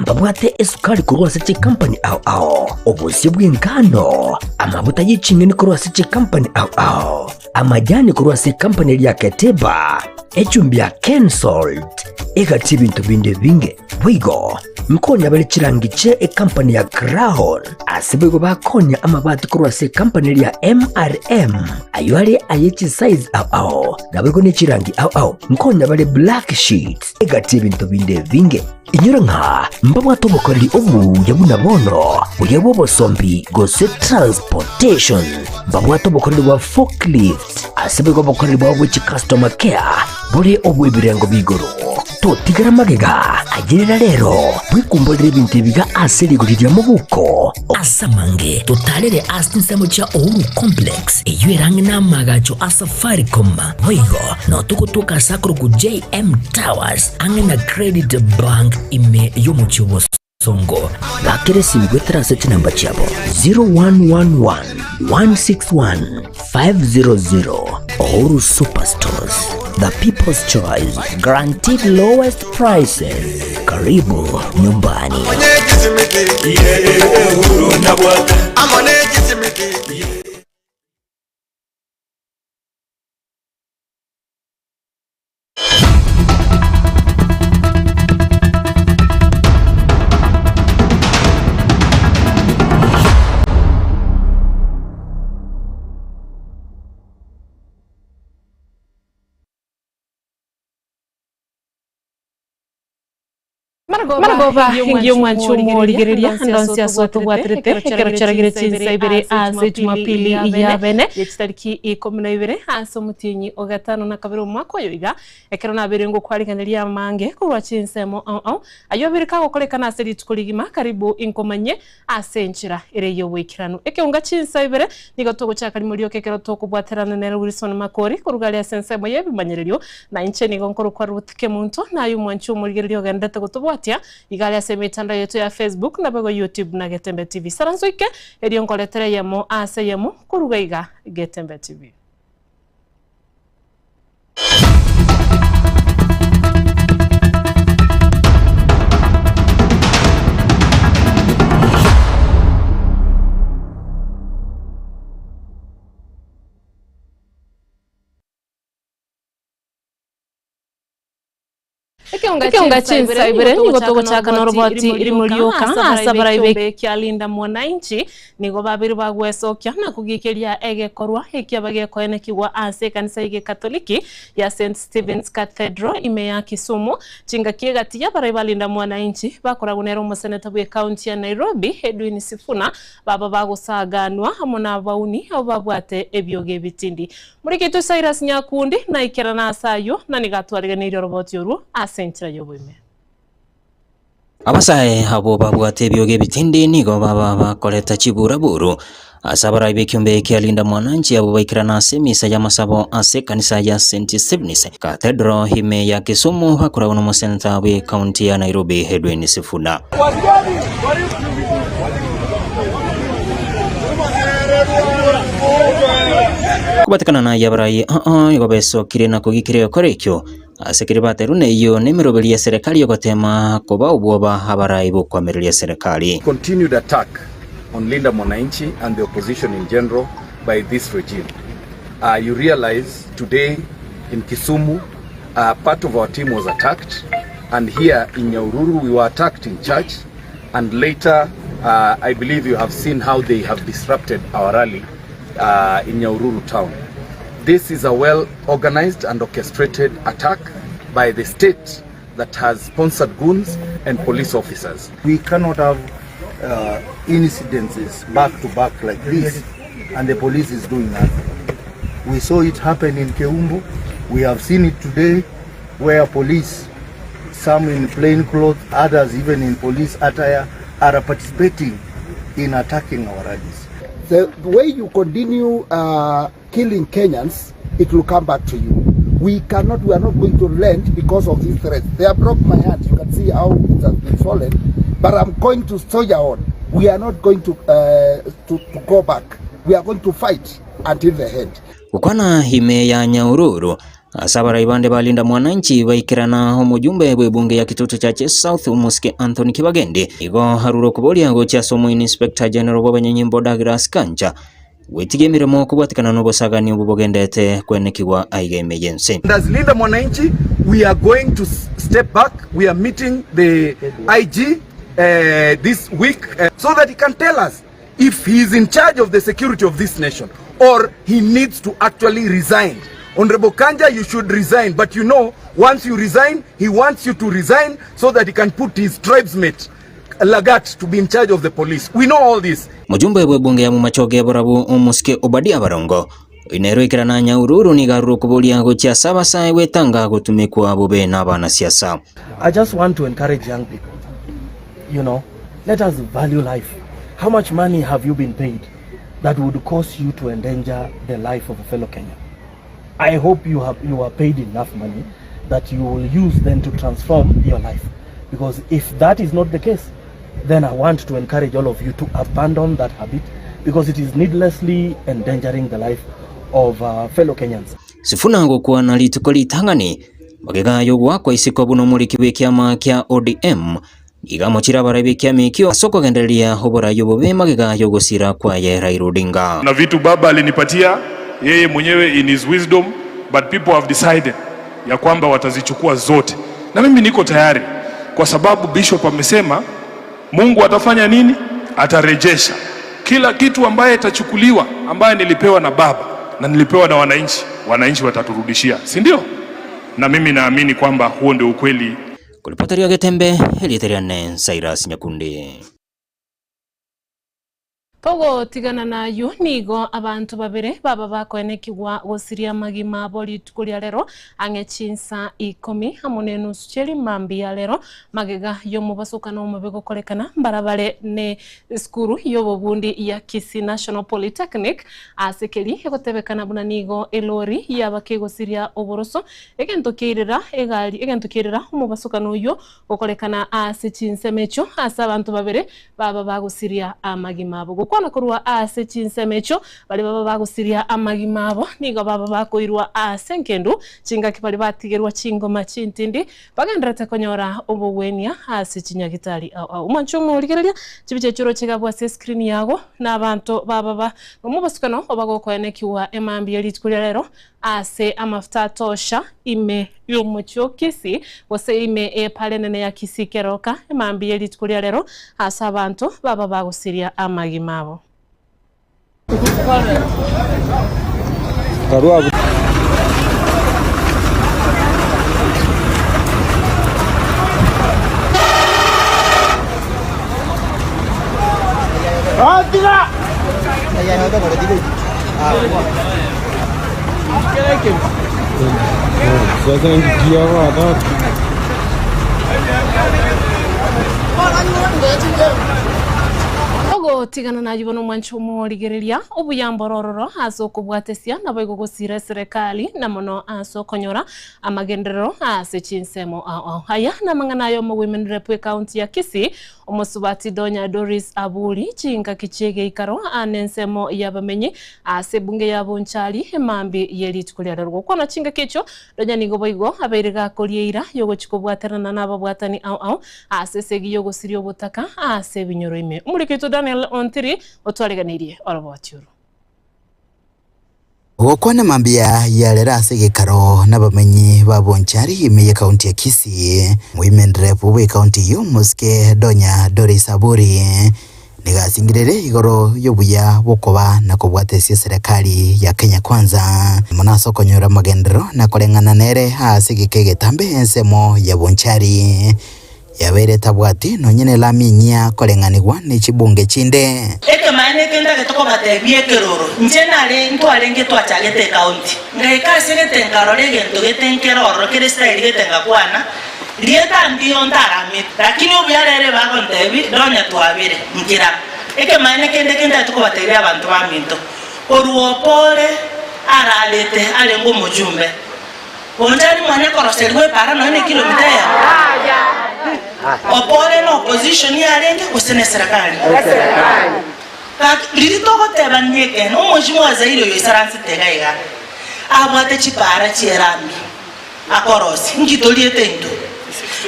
babwate esukari kurwa Seche Company ao obusi bw'ingano amavuta y'icingeni kurwa Seche Company ao amajani kurwa Seche Company ya Keteba echumbi ya Kensalt egati bintu binde binge bwigo mkonya bali chirangiche company ya Crown asibego bakonya amabati kurwa Seche Company ya MRM aywali ayechi size ao nabego ni chirangi ao mkonya bali Black Sheet egati bintu binde binge inyura nka mbabwa tobokoreri obu yabuna bono uyabo bosombi gose transportation mbabwa tobokoreri wa forklift asibego bokoreri bwa which customer care buri obu ibirengo bigoro to tigara magega agirira rero bwikumbolere bintu biga aserigurira mu buko asamange totalere asinsamo cha Uhuru Complex eyurangi na magacho Safaricom boigo no tukutuka sakro ku JM Towers angena Credit Bank ime yomuchibo songo bakere simgwetra search number chabo 0111 161 500 Uhuru Superstores, the people's choice, guaranteed lowest prices. Karibu nyumbani. Maragova hingiyo mwanchu morigereria ndonsia soto bwaterete ekero charagire chinsa ibere ase Jumapili ya bene yechitariki 12 ase mutinyi ogatano na kabiro mwako yoiga ekero na berengo kwariganiria mange kurwa chinsemo ayo birika gokorekana ase litukurigima karibu inkomanye ase nchira ere yo wikirano ekeunga chinsa ibere nigo togochaka limulio kekero tokubwaterana na Wilson Makori kurugari ase nsemo yebimanyererio na inche nigo nkoro kwa rutike muntu na ayo mwanchu morigererio gandata gotobwatia igale ase mitandao yetu ya Facebook na bego YouTube na Getembe TV saranzoike eriyo nkoletere yemo ase yemo kuruga iga Getembe TV. Ekeunga chinsa ibere nigo togochaka na roboti iri murioka asabara ibe kyalinda mwananchi nigo babiri bagwesokia na kugikiria egekorwa ekiabage koenekirwa ase kanisa ige Katoliki ya St Stephen's Cathedral ime ya Kisumu chinga kiegati ya bara balinda mwananchi bakoragunero museneta bwe county ya Nairobi Edwin Sifuna baba bagosaganwa amona bauni obabwate ebyoge bitindi murikitu Cyrus Nyakundi na ikera na asayo na nigatwariganira roboti yoru asenchira yobuime abasae abo babwate ebyoge bitindi nigo baba bakoleta chiburaburu asabara ibekyombe kyalinda mwananchi abo baikirana ase misa ya masabo ase kanisa ya St Stephen's Cathedral hime ya Kisumu bakora no museneta we county ya Nairobi Edwin Sifuna kubatikana na yabarai igobeso kirena kugikire korekyo asekiri baterune iyo nemerobeli ya serikali yogotema koba ubwoba habarai bukwamerelia serikali. Continued attack on Linda Mwananchi and the opposition in general by this regime. You realize today in Kisumu part of our team was attacked, and here in Nyahururu we were attacked in church, and later I believe you have seen how they have disrupted our rally in Nyahururu town. This is a well-organized and orchestrated attack by the state that has sponsored goons and police officers. We cannot have incidences back-to-back like this, and the police is doing nothing. We saw it happen in Keumbu. We have seen it today, where police, some in plain clothes, others even in police attire, are participating in attacking our rallies. The way you continue killing Kenyans, it will come back to you. We are not going to relent because of these threats. They have broke my heart. You can see how it has been fallen. But I'm going to soldier on. We are not going to go back. We are going to fight until the end. Ukwana hime ya Nyahururu asabara ibande balinda mwananchi baikirana omujumbe bwebunge ya kitutu cha South Umuske Anthony Kibagende igo haruro kubolia gocha somo Inspector General w'abanyanyimbo Douglas Kanja wetige mirimo kubwatikana n'obosagani obubogendete kwenekirwa aiga emergency. As Linda Mwananchi, we are going to step back. We are meeting the IG this week so that he can tell us if he is in charge of the security of this nation or he needs to actually resign. Honorable Kanja, you should resign, but you know, once you resign, he wants you to resign so that he can put his tribesmate Lagat to be in charge of the police. We know all this. Mujumbe bwebunge ya mumachoge borabu Umuske Obadia Barongo inero ikirana nyaururu ni garuru kubolia gocha sabasa wetanga gutumikwa bobe n'abana siasa. I just want to encourage young people. You know, let us value life. How much money have you been paid that would cause you to endanger the life of a fellow Kenyan? I hope you are paid enough money that you will use then to transform your life. Because if that is not the case, then I want to encourage all of you to abandon that habit because it is needlessly endangering the life of fellow Kenyans. Sifuna ngokuwa na lituko litangani magega gwakwa isiko buno muri kibekiama kya ODM igamo chirabara bekiama kyo soko gendelia hobora yobobe magega yogosira kwa ye Raila Odinga. Na vitu baba alinipatia yeye mwenyewe in his wisdom, but people have decided ya kwamba watazichukua zote, na mimi niko tayari kwa sababu bishop amesema Mungu atafanya nini? Atarejesha kila kitu ambaye itachukuliwa, ambaye nilipewa na baba na nilipewa na wananchi wataturudishia, si ndio? Na mimi naamini kwamba huo ndio ukweli. Kulipotaria Getembe, Eliteria Cyrus Nyakundi. Togo tigana nayo nigo abantu babere baba bakonekirwa gosiria magima boli tukulia lero angechinsa 10 hamone nusu cheri mambi ya lero magega yo mubasuka no mubego kolekana barabare ne skuru yo bobundi ya Kisii National Polytechnic asekeli egotebekana buna nigo elori yabakego siria oboroso egentokirira mubasuka no yo okolekana asechinse mecho asa abantu babere baba bagosiria amagima abo kwana kurwa ase chinsemecho bali baba bagusiria amagima abo nigo baba bakoirwa ase nkendu chinga kipali batigerwa chingoma chintindi bagendrete konyora obowenia ase chinyagitari au umanchumu uligereria chibiche churo chigabwa se screen yago na abantu baba mubasukano obagokoenekiwa emambi elitkulia lero ase amafuta tosha ime yomucho Kisii wose ime pale nene ya Kisii keroka emambi elitkulia lero asa abantu baba bagusiria amagima abo. Ogo tigana na jibono mwanchumu ligerelia obuyambo rororo aso kubwatesia na boigo gosira serikali na mono aso konyora amagendero ase chinsemo haya na manganayo mu women rep county ya Kisii omosubati Donya Doris Aburi chinga kichege ikaro anensemo yabamenyi ase bunge yabo nchali emambi yelitukulia rwo kona chinga kicho Donya nigo boigo aberega kolieira yogo chikobwaterana nabo bwatani ase segi yogo sirio butaka ase binyoro ime umuriketo Daniel Ontiri otwaleganirie oroboturu Gokwana mambia ya lera segekaro nabamenyi babonchari imeye kaunti ya Kisii women rep we kaunti yo Umuske Donya Doris Aburi nigasingirere igoro yobuya bokoba na kubwatesia serikali ya Kenya Kwanza munaso konyora magendero na kolengana nere hasigikege tambe ensemo ya bonchari yabere tabwati no nyene laminya kolenganirwa ni chibunge chinde eke maene kenda getoko batebie keroro njena le ntwale ngetwa chagete county ngeka segete ngarole gento getenkeroro kere style getenga kwana lieta ndio ndarami lakini obyarere bagontebi Donya twabire nkira eke maene kenda toko batebie abantu baminto oruopole aralete alengo mujumbe onjani mwane koroselwe para no ne kilomita ya opole no opposition ya lenge kusene serikali lili toko teba nyeke no mujimo wa zairo yo isaransi tegaiga abwate chipara chierami akorosi ngitoliete into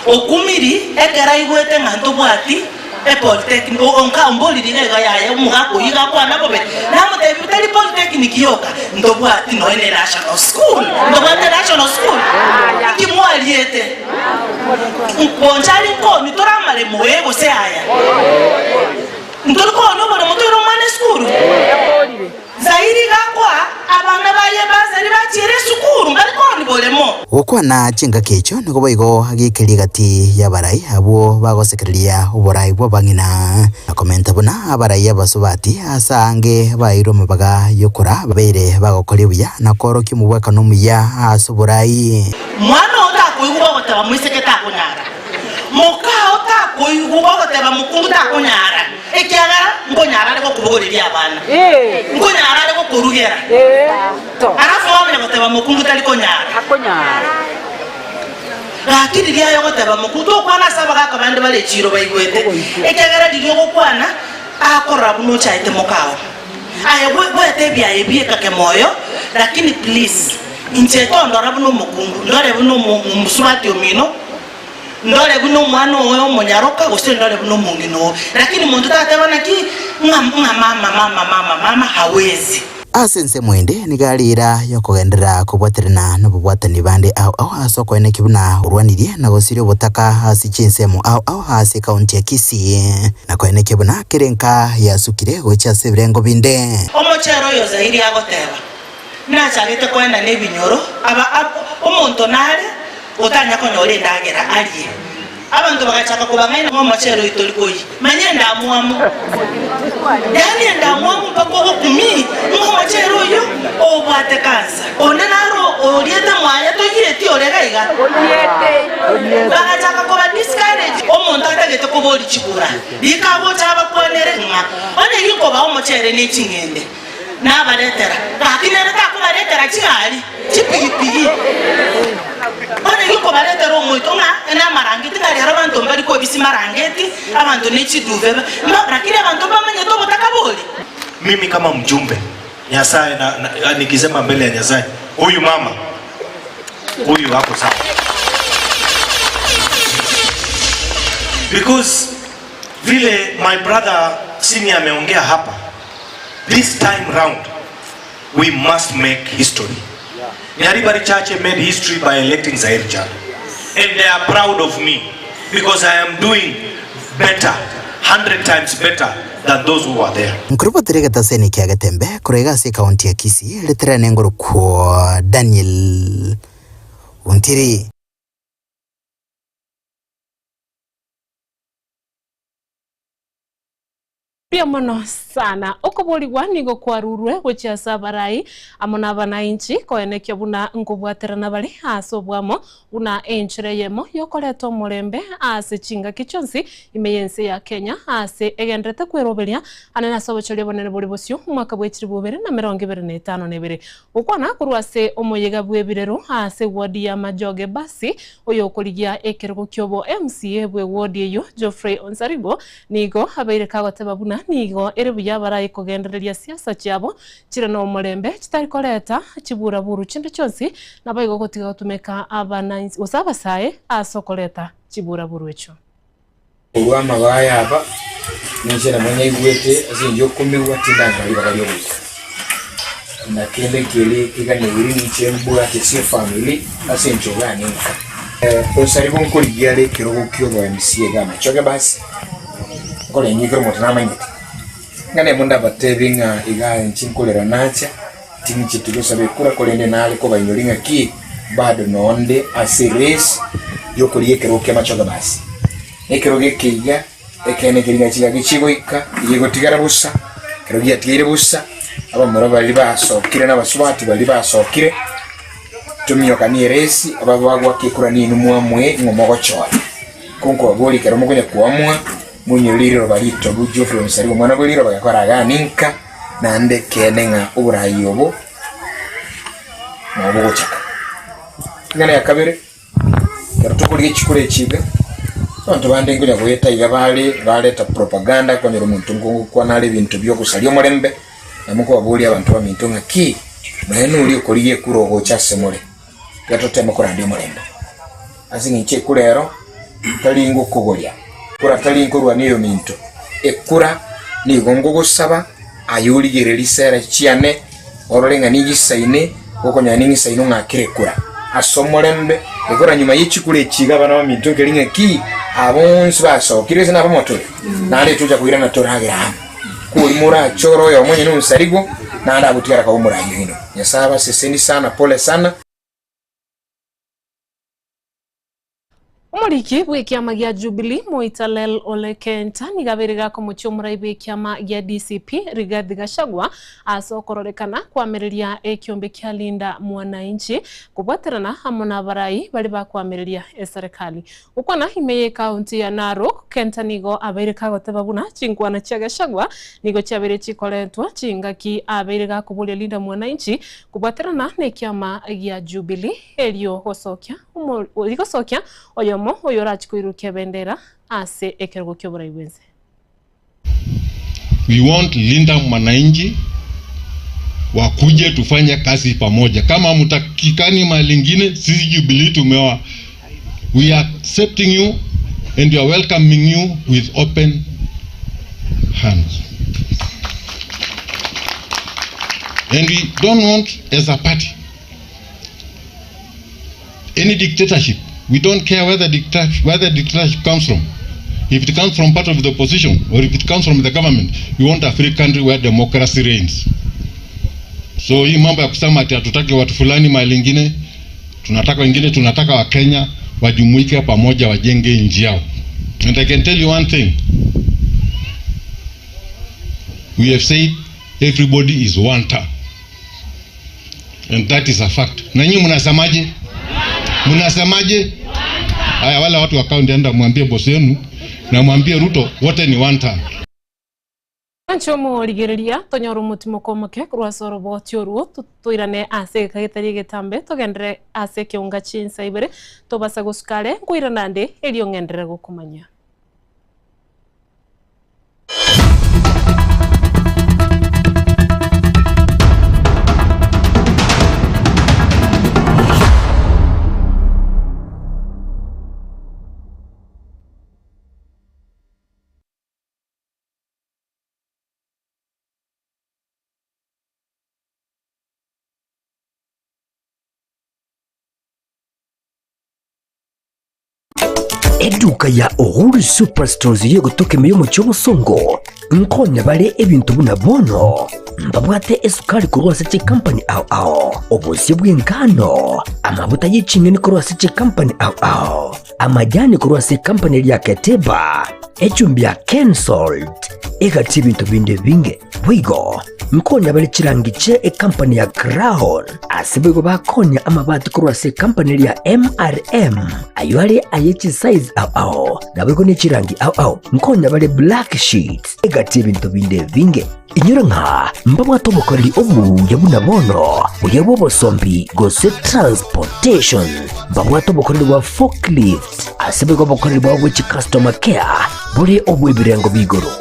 okumiri ekera igwete nganto bwati Polytechnic onka omboli dinega ya mugako yiga kwa nabo be namutebi utali Polytechnic yoka ndobwati no ene national school ndobwati national school kimwaliete bonjali ko nitoramale muwego se aya ndoriko no bora mutoro mane school zairi gakwa abana baye bazari bakire sukuru ngariko ni bolemo gukwana chinga kecho niko boigo agikiri gati ya barai abo bagosekereria uborai bwo bangina na komenta buna abarai abasubati asange bairo mabaga yokora babere bagokori buya na koro kimubwaka no muya asuburai mwana otakuiguba goteba mwiseketa kunyara mukao takuiguba goteba mukungu takunyara ekiagara ngonyara rego kubogoreria abana ngonyara rego kurugera arafu wamenya goteba mukungu tali konyara akonyara lakini ria goteba mukungu kwana sabaga kabande bale chiro baigwete ekiagara dirio gokwana akora buno chaite mukao aye gwete bia ebie kake moyo lakini please incheto ndora buno mukungu ndore buno muswati omino ndole buno mwana oyo munyaroka gose ndole buno mungino lakini muntu tatabana ki mama hawezi asense mwende nigalira yokogendera kubwaterana no bubwatani bande au asoko ene kibuna urwanirie na gosirio butaka hasi chinsemo au hasi kaunti ya Kisii na ko ene kibuna kirenka yasukire gocha sebirengo binde omochero yo zairi agoteba na chagete kwenda ne binyoro aba omuntu nale utanya ko nole ndagera aliye abantu bagachaka kubangana mu machero itolikoyi manyenda amuamu yani ndamuamu pako kumi mu machero yo obwate kansa onenaro orieta mwaya to yeti oregaiga oyete bagachaka kuba discourage omuntu atagete ko boli chikura ikabo chaba kwanere nga one yiko ba omochere ne chingende na baretera kakinere takubaretera chigari chipigipigi Bana yuko baleta romo itonga na marangeti ngari abantu mbali ko bisi marangeti abantu nechiduve lakini abantu bamanye to botakaboli. Mimi kama mjumbe Nyasaye na nikisema mbele ya Nyasaye huyu mama huyu hapo sawa, because vile my brother senior ameongea hapa, this time round we must make history. Nyaribari Church made history by electing Zaire Jal, and they are proud of me because I am doing better, 100 times better than those who are there. Mkrupo terega seni kiaga tembe kurega se kaunti ya Kisii letera nengoro kwa Daniel Untiri. Pia mono sana okoboligwa nigo kwarurwe gwecha sabarai amona banainchi koenekyo buna ngubwaterana bali asobwamo una enchire yemo yokoleto mulembe ase chinga kichonsi imeyense ya Kenya ase egendrete kweroberia anana sobocholie bonene boli bosyo mwaka bwechiri bubere na 2025 nebere ukwana kurwase omoyega bwebirero ase wadi ya Majoge basi oyokoligia ekergo kyobo MCA bwe wadi eyo Geoffrey Onsarigo nigo habaire kagoteba buna nigo erebuya baraye kugendereria siasa cyabo kire no mulembe kitari koleta kibura buru chinde cyonsi nabayigo gotiga gutumeka abana usabasaye asokoleta kibura buru echo urwama bayaba ninjira mwenye igwete azinjo kumiwa tindanga libagalyo busa na kende kile kigane wiri nichembura kesi family asenjo gani Onsarigo nkoligiale kirogo kyobo MCA gama choge basi kole nyikro motana manyete ngane munda batebinga iga nchinkolera nacha tinchi tulosabe kura kolende nale ko banyolinga ki bado nonde asires yokoliye keroke machoga basi ekeroge kiga ekene kiringa chiga gichigoika yego tigara busa keroge atire busa abamara bali basokire n'abaswati bali basokire tumyoka ni resi abagwa kikura ni numwamwe ngomogochwa konko aboli kero mugonya kuamwa munyoliro balito Geoffrey Onsarigo mwana boliro bagakora ninka nande kenenga uburayi obo nabo gochaka ngana yakabere kero tukuri chikure chiga abantu bande ngonya goyeta igabale baleta propaganda kwa nyoro muntu ngongo kwa nale bintu byo kusalyo mulembe namuko babuli abantu bamintonga ki mwene uri ukuriye kurogo chasemore yatotema kurandi umurembo asingiche kurero talingo kugoya kura talingo rwa niyo minto ekura ni gongo gusaba ayuri gererisera chiane ororenga nigi saine gokonya ningi saino ngakire kura asomorembe ekura nyuma yichikure chiga bana wa minto kelinga ki abonsi baso kirese na bamoto nale tuja kuira na toragira kuri mura choro yo mwenye nusarigo na anda butikara ka umura hino nyasaba seseni sana pole sana. Umuriki w'ikiama gya Jubilee Moitalel Ole Kenta nigabirira ko mu cyumura w'ikiama gya DCP Rigathi Gachagua asokororekana kwamiriria ekyombe kya Linda Mwananchi kubwaterana hamwe n'abarayi bari bakwamiriria serikali uko na himeye county ya Narok. Kenta nigo abereka gotababuna chingwana kya Gachagua nigo cyabere chikoletwa chingaki abereka kubulia Linda Mwananchi kubwaterana n'ekyama gya Jubilee elio hosokya igosokya oyomo oyorachi kuirukia bendera ase ekergo kyobora iwenze. We want Linda Mwananchi wakuje tufanye kazi pamoja. Kama mutakikani malingine sisi Jubilee tumewa. We are accepting you and we are welcoming you with open hands. And we don't want as a party any dictatorship. We don't care where the dictatorship comes from. If it comes from part of the opposition or if it comes from the government, we want a free country where democracy reigns. So hii mambo ya kusema ati hatutaki watu fulani mahali ingine, tunataka wa Kenya wajumuike pamoja wajenge nchi yao. And I can tell you one thing. We have said everybody is one town. And that is a fact. Na nyinyi mnasemaje? Mnasemaje? Haya, wala watu wa kaunti enda mwambie boss yenu na mwambie Ruto wote ni one time. Anchomo ligereria tonyoro mutimo komoke kurwasoro botyo ruo tuirane ase kagitari getambe togendere ase kyonga chinsa ibere tobasa guskare kuirana nde elio ngendere gukumanya. Eduka ya Uhuru Superstores yo gutoka meyo mu cyobusongo nkonya bale ebintu buna bono mbabwate esukari kurwasa chi company ao obusi bw'ingano amabuta y'icingeni kurwasa chi company ao amajani kurwasa company ya Keteba echumbi ya Kensalt egati ibintu binde binge bwigo nkonya bale chirangiche company ya Crown asibego bakonya amabati kurwasa company ya MRM aywale ayechi size ao nabego ni chirangi ao nkonya bale Black Sheet egati ibintu binde binge inyura nka mbabwa tobokoreri obu yabuna bono uyabo bosombi gose transportation mbabwa tobokoreri wa forklift asibego bokoreri wa which customer care buri obu ibirengo bigoro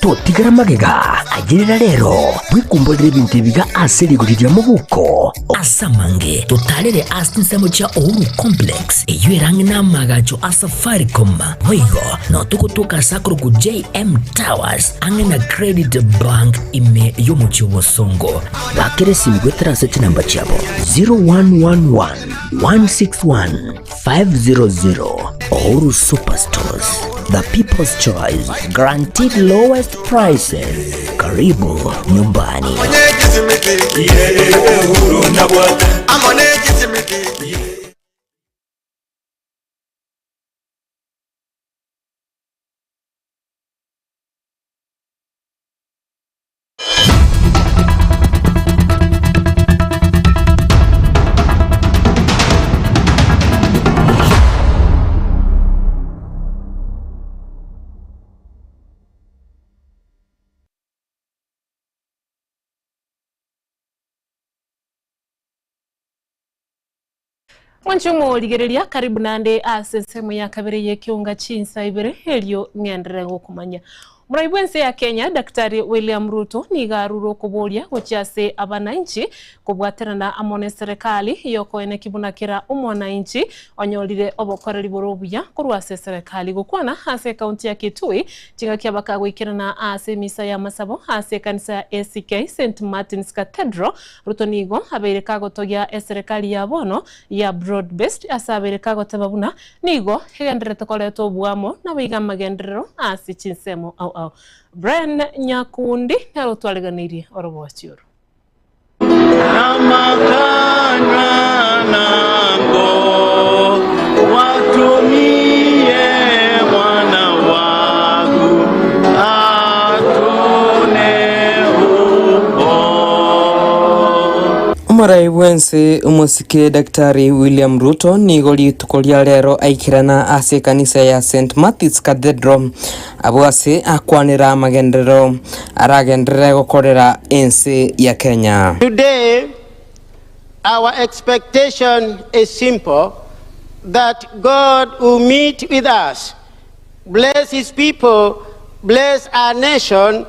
totigara magega agirira rero bwikumbolera ibintu biga aserigurira mu buko asamange totalere asinsemo cha Uhuru Complex eyerange namagacho asafaricom hoigo no tukutuka sakuru ku JM Towers angena Credit Bank ime yomuchi wosongo bakere simigwe transaction number chabo 0111 161 500. Uhuru Superstores, the people's choice, guaranteed lowest prices. Karibu nyumbani. Wanchumo ligereria karibu nande ase semo ya kabere ye kyonga chinsa ibere helio ngendere gukumanya Muraibwense ya Kenya Daktari William Ruto ni garuro kuboria gochiase abananchi kubwaterana amone serikali yoko ene kibunakira umwananchi onyolire obokoreri borobuya kurwase serikali gukwana hase kaunti ya Kitui tinga kyabaka gwikirana ase misa ya masabo hase kanisa ya ACK St Martin's Cathedral. Ruto nigo abeire kagotogia serikali ya bono ya broad based asabere kagotababuna nigo hegenderete koleto buamo na wiga magenderero ase chinsemo au Brian Nyakundi nalo twaleganirie orobwachiro watumie mwana wangu atune Muraibwense umusike Daktari William Ruto nigoli tukolia lero aikirana ase kanisa ya St Martin's Cathedral abwase akwanira magendero aragendere gokorera ense ya Kenya. Today our expectation is simple, that God will meet with us, bless his people, bless our nation,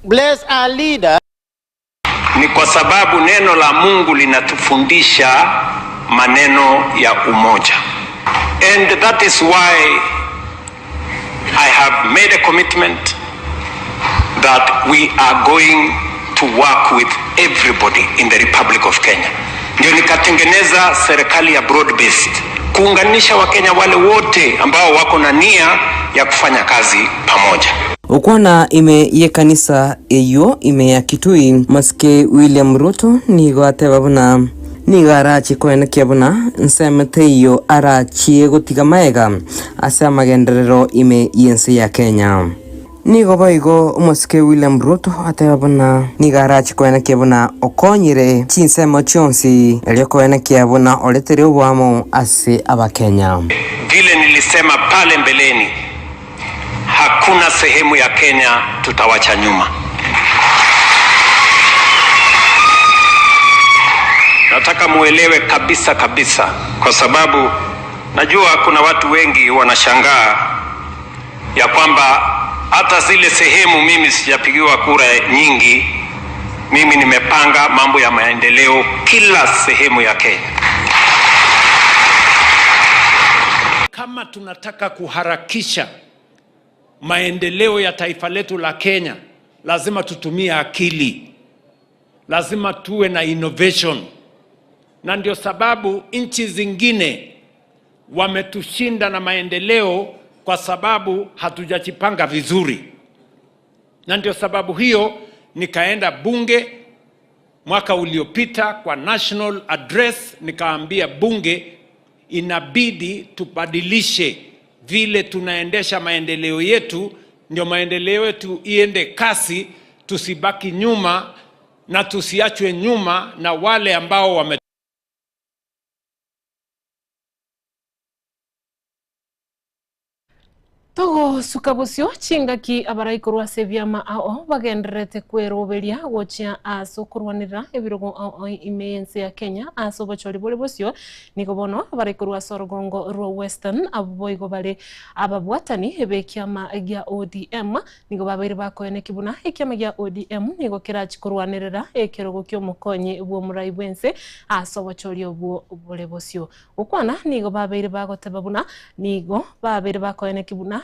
bless our leaders. Ni kwa sababu neno la Mungu linatufundisha maneno ya umoja. And that is why I have made a commitment that we are going to work with everybody in the Republic of Kenya. Ndio nikatengeneza serikali ya broad based, kuunganisha Wakenya wale wote ambao wako na nia ya kufanya kazi pamoja. Ukwana ime ye kanisa eyo ime ya Kitui maske William Ruto nigo atebabuna nigarachi kwene kiabuna nsemete iyo arachi gutiga maega asa magenderero ime yense ya Kenya. Nigo baigo maske William Ruto atebabuna nigarachi kwene kiabuna okonyire chinsemo chonsi elio kwene kiabuna oletere wamo ase aba Kenya. Vile nilisema pale mbeleni, hakuna sehemu ya Kenya tutawacha nyuma. Nataka muelewe kabisa kwa sababu najua kuna watu wengi wanashangaa ya kwamba hata zile sehemu mimi sijapigiwa kura nyingi, mimi nimepanga mambo ya maendeleo kila sehemu ya Kenya. Kama tunataka kuharakisha maendeleo ya taifa letu la Kenya, lazima tutumie akili, lazima tuwe na innovation. Na ndio sababu nchi zingine wametushinda na maendeleo kwa sababu hatujajipanga vizuri. Na ndio sababu hiyo nikaenda bunge mwaka uliopita kwa national address, nikaambia bunge inabidi tubadilishe vile tunaendesha maendeleo yetu, ndio maendeleo yetu iende kasi, tusibaki nyuma na tusiachwe nyuma na wale ambao wame Togo sukabusio chingaki abaraikorwa sevyama ao bagenderete kweroberia gochia aso kurwanira ebirogo ao imeyense ya Kenya aso bachori bole bosio niko bono abaraikorwa sorogongo ro western aboigo bale ababwatani ebekiama gya ODM niko babiri bakoene kibuna ekiama gya ODM niko kirachi kurwanirira ekerogo kyo mukonye bwo muraibwense aso bachori obwo bole bosio ukwana niko babiri bagotebabuna niko babiri bakoene kibuna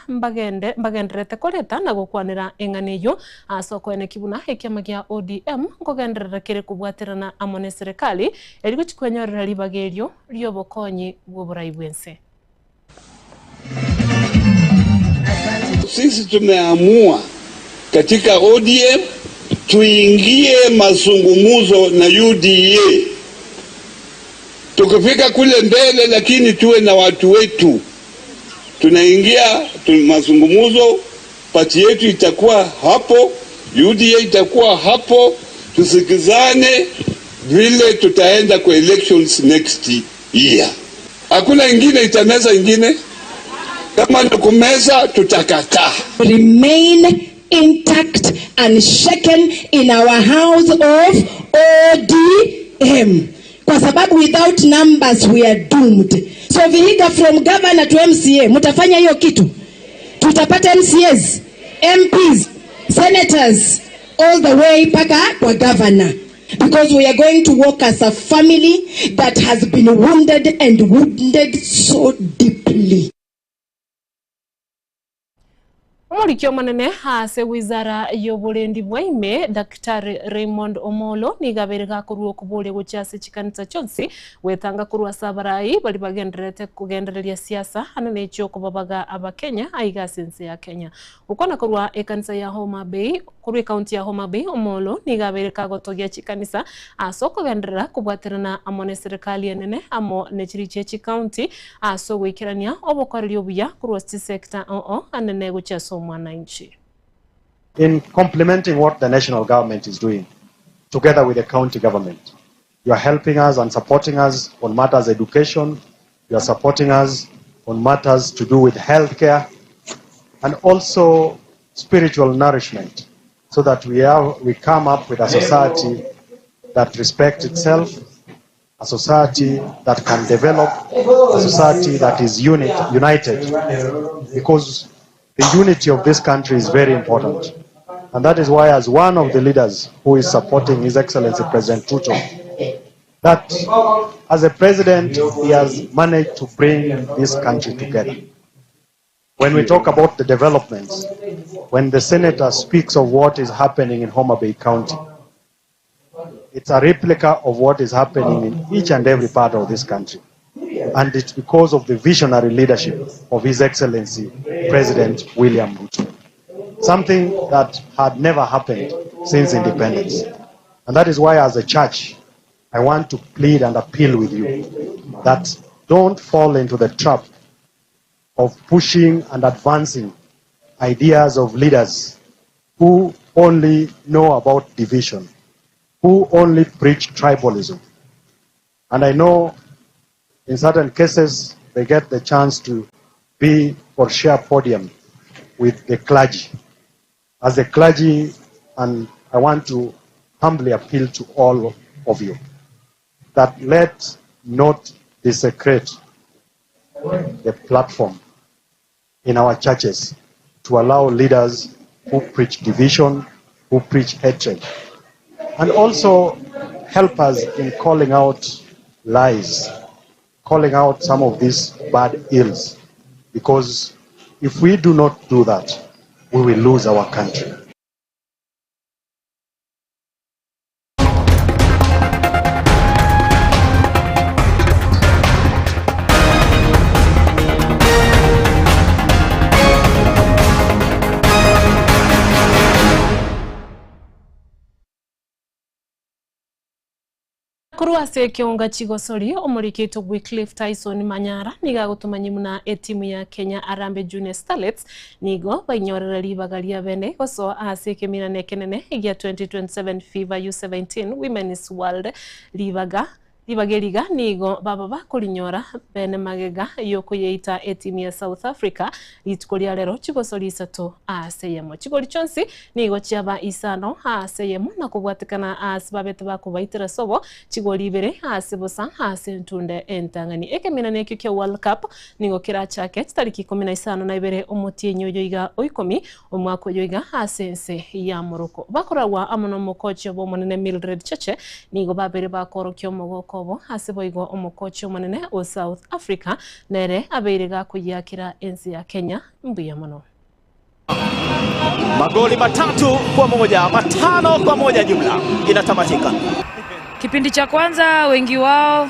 mbagenderete koleta na gukwanira enganiyo asoko ene kibuna ekiama gya ODM ngogenderera kire kubwaterana amone serikali eriko chikwenyorera libagerio lyobokonyi bw'oburaibwense. Sisi tumeamua katika ODM tuingie mazungumzo na UDA, tukifika kule mbele, lakini tuwe na watu wetu. Tunaingia mazungumzo, pati yetu itakuwa hapo, UDA itakuwa hapo, tusikizane vile tutaenda kwa elections next year. Hakuna ingine itameza ingine, kama nukumeza tutakataa. Remain intact and shaken in our house of ODM. Kwa sababu without numbers we are doomed. So Vihiga from governor to MCA, mutafanya hiyo kitu? Tutapata MCAs? MPs, senators, all the way paka kwa governor. Because we are going to work as a family that has been wounded and wounded so deeply. Omurikio manene hase wizara y'obulendi bwaime Daktari Raymond Omolo nigabere gakorwo kubule guchase chikanisa chonsi wetanga kurwa sabarai bali bagenderete kugendereria siasa anene icho kubabaga abakenya aiga sense ya Kenya ukona kurwa ekanisa ya Homa Bay kuri county ya Homa Bay Omolo nigabere kagotogia chikanisa asoko genderera kubwaterana amone serikali enene amo nechiriche chi county aso wikirania obokoreri obuya kurwa sector anene guchaso in complementing what the national government is doing together with the county government. You are helping us and supporting us on matters education, you are supporting us on matters to do with healthcare and also spiritual nourishment so that we come up with a society that respects itself, a society that can develop, a society that is united because the unity of this country is very important. And that is why, as one of the leaders who is supporting His Excellency President Ruto, that as a president, he has managed to bring this country together. When we talk about the developments, when the senator speaks of what is happening in Homa Bay County, it's a replica of what is happening in each and every part of this country. And it's because of the visionary leadership of His Excellency President William Ruto. Something that had never happened since independence. And that is why as a church, I want to plead and appeal with you that don't fall into the trap of pushing and advancing ideas of leaders who only know about division, who only preach tribalism. And I know in certain cases, they get the chance to be or share podium with the clergy. As a clergy, and I want to humbly appeal to all of you that let not desecrate the platform in our churches to allow leaders who preach division, who preach hatred, and also help us in calling out lies, calling out some of these bad ills, because if we do not do that, we will lose our country. Kuruase kionga chigosori omurikito Wycliffe Tyson Manyara niga gutumanyi muna etimu ya Kenya Arambe Junior Starlets nigo bainyorera libagaria bene goso aseke minane kenene igia 2027 FIFA U17 Women's World libageriga nigo baba bakurinyora bene magega yoko yeita etimu ya South Africa itikoria lero chigosori isato aseyemo chigori chonsi nigo chiaba isano aseyemo na kubwatikana asibabete bakubaitira sobo chigori ibere asibusa asentunde entangani ekemina nekyo kya World Cup nigo kira chake tariki 15 na ibere omutinyo yoiga oikomi omwako yoiga asense ya Morocco bakorawa amono mokocho bo monene Mildred Cheche nigo babere bakorokyo mogoko kobo hasiboigwa omukochi omunene o South Africa nere abeirega kuyakira enzi ya Kenya mbuya muno. Magoli 3-1, 5-1 jumla inatamatika. Kipindi cha kwanza wengi wao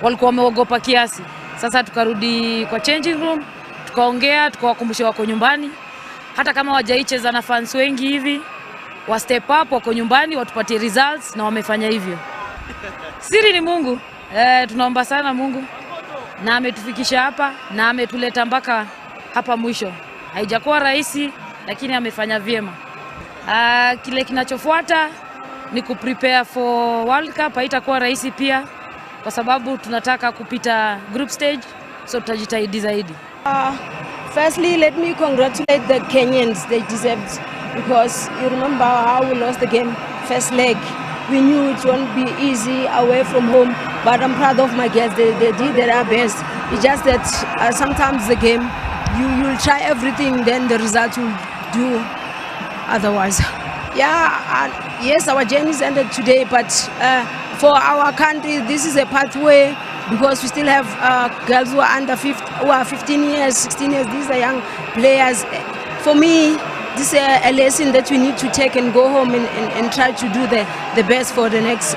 walikuwa wameogopa kiasi. Sasa tukarudi kwa changing room, tukaongea, tukawakumbusha wako nyumbani. Hata kama wajaicheza na fans wengi hivi, wa step up wako nyumbani watupatie results na wamefanya hivyo. Siri ni Mungu. Tunaomba sana Mungu na ametufikisha hapa na ametuleta mpaka hapa mwisho. Haijakuwa rahisi lakini amefanya vyema. Kile kinachofuata ni kuprepare for World Cup. Haitakuwa rahisi pia kwa sababu tunataka kupita group stage, so tutajitahidi zaidi. Firstly, let me congratulate the Kenyans. They deserved, because you remember how we lost the game first leg. We knew it won't be easy away from home, but I'm proud of my girls. They did their best. It's just that sometimes the game, you'll try everything, then the result will do otherwise. Yes, our journey is ended today, but for our country, this is a pathway because we still have girls who are under 15 years, 16 years. These are young players. For me, this is a lesson that we need to take and go home and try to do the best for the next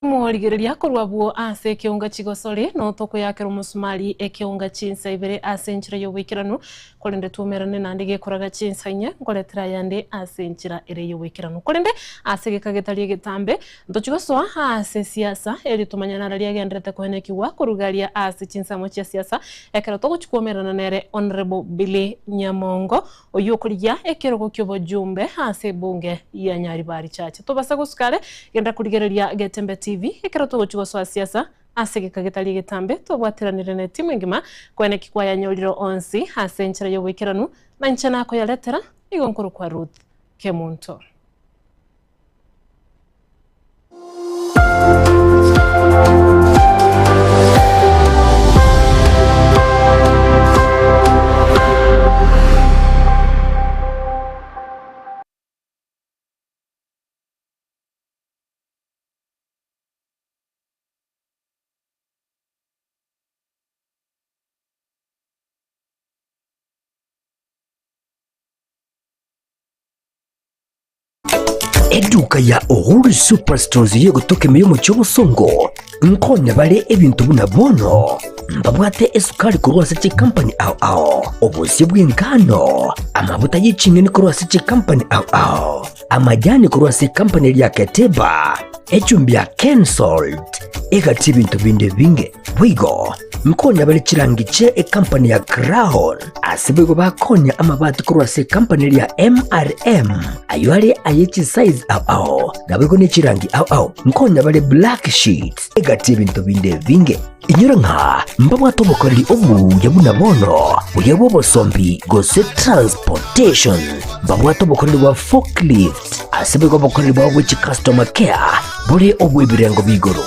Morigereria kurwabuo ase kiunga chigosori no toko yake rumusumari ekiunga chinsa ibere ase nchira yo wikiranu kolende tumerane nandige koraga chinsa nya ngoletira yande ase nchira ere yo wikiranu kolende ase gekagetalie getambe ndochigoswa ase siasa eri tumanyana rali agendrete kohenekiwa kurugaria ase chinsa mochia siasa ekero toko chikuomerana nere Honorable Billy Nyamongo oyokuria ekero kyobo jumbe ase bunge ya Nyaribari chache tobasa guskale genda kurigereria Getembe TV ekero tugochigoswa siasa ase gekagetalie getambe tobwatiranire ne timu ngima kwene kikwaya nyoriro onsi ase nchira yo wikiranu na nchana ako yaletera igonkuru kwa Ruth Kemunto. Eduka ya Uhuru Superstores yo gutoke meyo mu cyobusongo nkonya bale ebintu buna bono mbabwate esukari kurwasa chi company ao obusi bw'ingano amavuta y'icingeni kurwasa chi company ao amajani kurwasa company ya Keteba echumbi ya Kensalt egati ibintu binde binge bwigo nkonya bale chirangiche e company ya Crown asibego bakonya amabati kurwasa company ya MRM aywale ayechi size ao nabego ne chirangi ao nkonya bale black sheets egati ibintu binde binge inyura nka mbabwa tobokoreri obu yabuna bono uyabo bosombi gose transportation mbabwa tobokoreri wa forklift asibego bokoreri wa which customer care buri obu ibirengo bigoro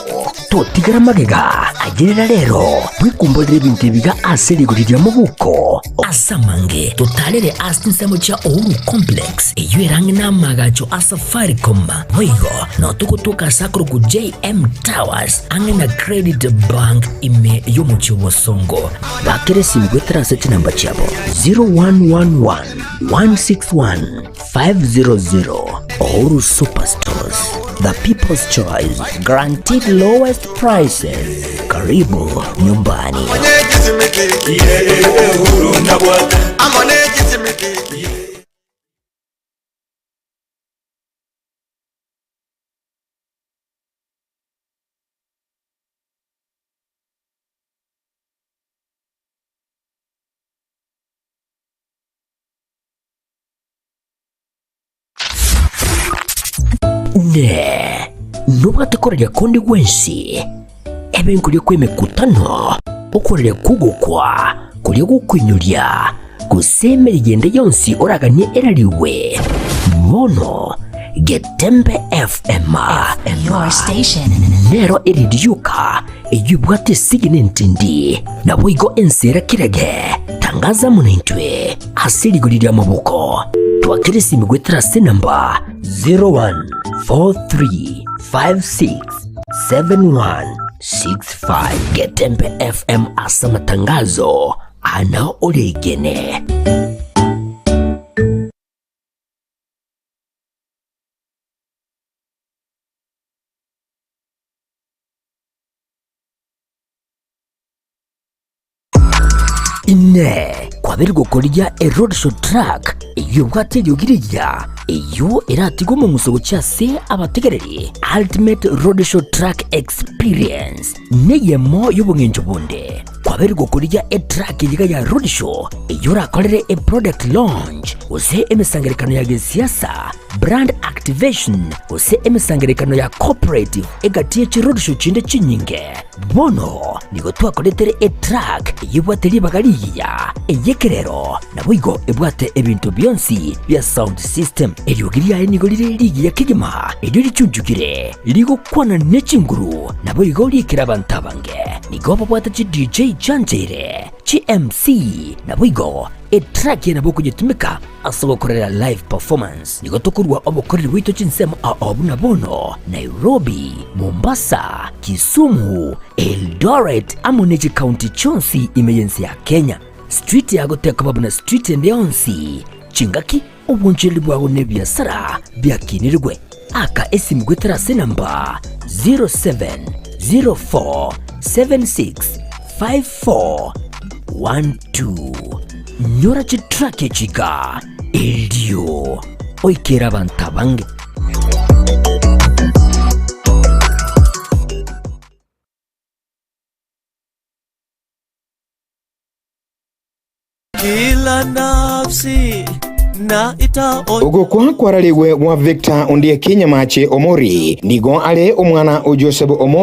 totigara magega agerera rero bwikumbolere ibintu biga aserigurira mu buko asamange totalere asinsemo cha Uhuru Complex eyerange namagacho asafaricom wigo no tukutuka sakro ku JM Towers angena Credit Bank ime yo mu cyobosongo bakere simgwetera seti namba chabo 0111 161 500 Uhuru Superstores, the people's choice, guaranteed lowest prices. Karibu nyumbani. Ne nubwatakorera kondi gwensi ebenkulye kwemekutano okorera kugukwa kulye gukwinyurya gusemera igende yonsi oraganye erariwe mono Getembe FM your station nero eridyuka eyubwate siginentindi na bwigo ensera kirege tangaza munentwe asirigurira mabuko twakirisi imigwetera se namba 0143567165 Getembe FM asa matangazo ana olegene. Ine kwabiri gukorya road show track iyo bwate yogiriya iyo iratigo mu musogo cyase abategereri ultimate road show track experience neyemo y'ubungenjo bunde kwabere gukuria e track yiga ya roadshow iyura kolere e product launch use emisangerekano ya gisiasa brand activation use emisangerekano ya cooperative egatie chi roadshow chinde chinyinge bono nigo twakoretere e track yibwateri bagariya eyekerero nabuigo ebwate ebintu byonsi bya sound system eryogiria nigo ligi ya kigima eryo lichunjugire ligo kwana nechinguru nabuigo likira bantabange nigo babwata chi DJ Janjere chi MC nabuigo e track yana boko jitumika asobokorera live performance nigo tokurwa obokorera wito chinsemo na bono Nairobi, Mombasa, Kisumu, Eldoret amoneji county chonsi emergency ya Kenya street ya goteka babuna street ndionsi chingaki obunjeli bwago ne biasara byakinirwe aka esimgwetera senamba 0704765412 nyora chitrake chika eldio oikera bantabange. Kila nafsi na ita ugukwa kwaraliwe wa Victor Ondie Kinyamache Omori nigo ale omwana o Joseph Omori